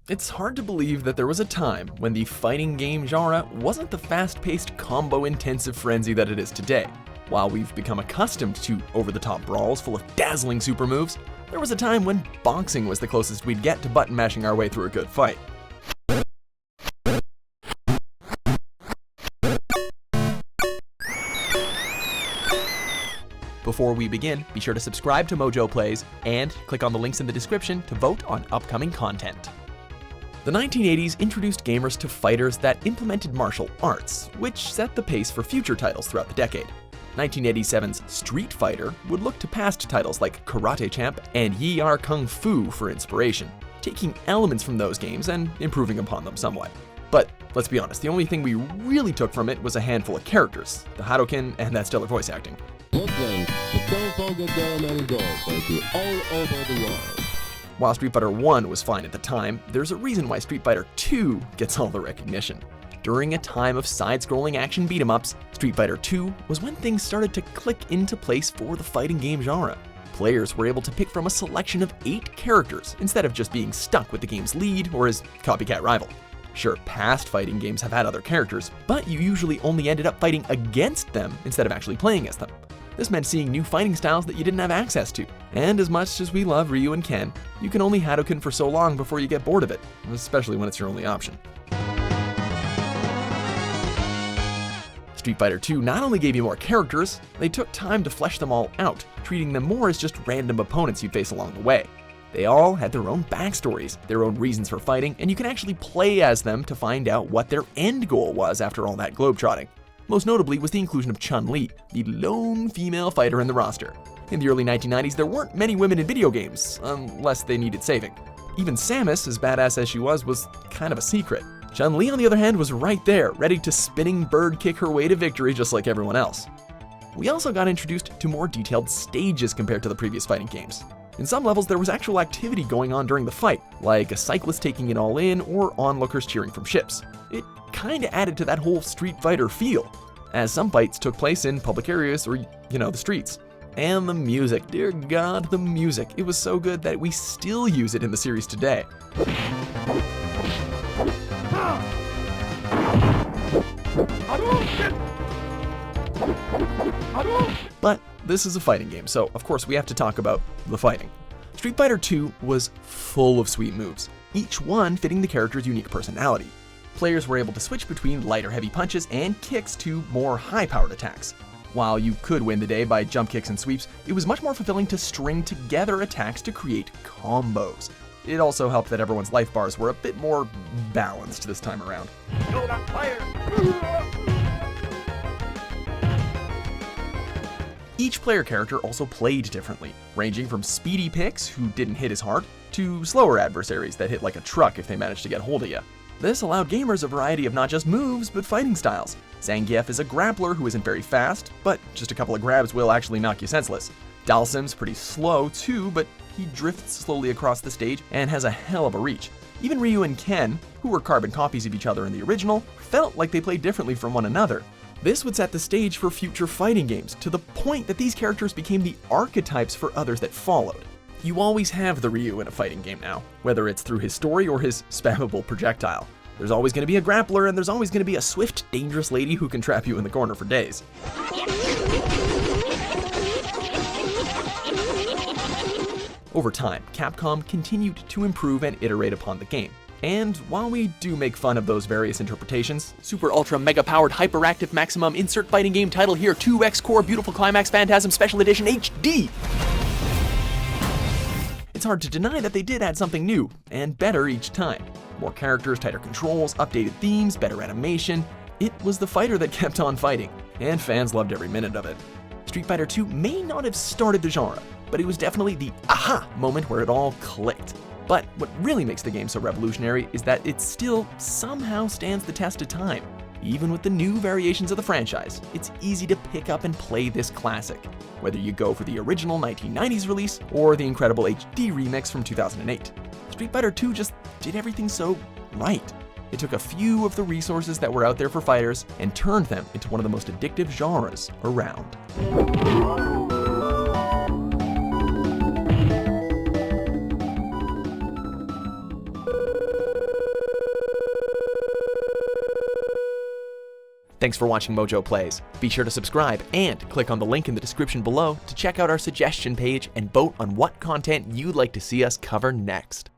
It's hard to believe that there was a time when the fighting game genre wasn't the fast-paced, combo-intensive frenzy that it is today. While we've become accustomed to over-the-top brawls full of dazzling super moves, there was a time when boxing was the closest we'd get to button mashing our way through a good fight. Before we begin, be sure to subscribe to MojoPlays and click on the links in the description to vote on upcoming content. The 1980s introduced gamers to fighters that implemented martial arts, which set the pace for future titles throughout the decade. 1987's Street Fighter would look to past titles like Karate Champ and Yi Ar Kung Fu for inspiration, taking elements from those games and improving upon them somewhat. But let's be honest, the only thing we really took from it was a handful of characters, the Hadouken and that stellar voice acting. Brooklyn, but don't forget there are many doors thank you all over the world. While Street Fighter 1 was fine at the time, there's a reason why Street Fighter 2 gets all the recognition. During a time of side-scrolling action beat-em-ups, Street Fighter 2 was when things started to click into place for the fighting game genre. Players were able to pick from a selection of 8 characters instead of just being stuck with the game's lead or his copycat rival. Sure, past fighting games have had other characters, but you usually only ended up fighting against them instead of actually playing as them. This meant seeing new fighting styles that you didn't have access to. And as much as we love Ryu and Ken, you can only Hadouken for so long before you get bored of it, especially when it's your only option. Street Fighter 2 not only gave you more characters, they took time to flesh them all out, treating them more as just random opponents you'd face along the way. They all had their own backstories, their own reasons for fighting, and you can actually play as them to find out what their end goal was after all that globetrotting. Most notably was the inclusion of Chun-Li, the lone female fighter in the roster. In the early 1990s, there weren't many women in video games, unless they needed saving. Even Samus, as badass as she was kind of a secret. Chun-Li, on the other hand, was right there, ready to spinning bird kick her way to victory just like everyone else. We also got introduced to more detailed stages compared to the previous fighting games. In some levels, there was actual activity going on during the fight, like a cyclist taking it all in or onlookers cheering from ships. It kinda added to that whole Street Fighter feel, as some fights took place in public areas or, the streets. And the music, dear God, the music. It was so good that we still use it in the series today. But this is a fighting game, so of course we have to talk about the fighting. Street Fighter 2 was full of sweet moves, each one fitting the character's unique personality. Players were able to switch between lighter heavy punches and kicks to more high-powered attacks. While you could win the day by jump kicks and sweeps, it was much more fulfilling to string together attacks to create combos. It also helped that everyone's life bars were a bit more balanced this time around. Each player character also played differently, ranging from speedy picks who didn't hit as hard, to slower adversaries that hit like a truck if they managed to get hold of you. This allowed gamers a variety of not just moves, but fighting styles. Zangief is a grappler who isn't very fast, but just a couple of grabs will actually knock you senseless. Dalsim's pretty slow too, but he drifts slowly across the stage and has a hell of a reach. Even Ryu and Ken, who were carbon copies of each other in the original, felt like they played differently from one another. This would set the stage for future fighting games, to the point that these characters became the archetypes for others that followed. You always have the Ryu in a fighting game now, whether it's through his story or his spammable projectile. There's always going to be a grappler, and there's always going to be a swift, dangerous lady who can trap you in the corner for days. Over time, Capcom continued to improve and iterate upon the game. And while we do make fun of those various interpretations, Super Ultra Mega Powered Hyperactive Maximum Insert Fighting Game Title here 2X Core Beautiful Climax Phantasm Special Edition HD! It's hard to deny that they did add something new, and better each time. More characters, tighter controls, updated themes, better animation. It was the fighter that kept on fighting, and fans loved every minute of it. Street Fighter 2 may not have started the genre, but it was definitely the aha moment where it all clicked. But what really makes the game so revolutionary is that it still somehow stands the test of time. Even with the new variations of the franchise, it's easy to pick up and play this classic, whether you go for the original 1990s release or the incredible HD remix from 2008. Street Fighter 2 just did everything so right. It took a few of the resources that were out there for fighters and turned them into one of the most addictive genres around. Thanks for watching Mojo Plays. Be sure to subscribe and click on the link in the description below to check out our suggestion page and vote on what content you'd like to see us cover next.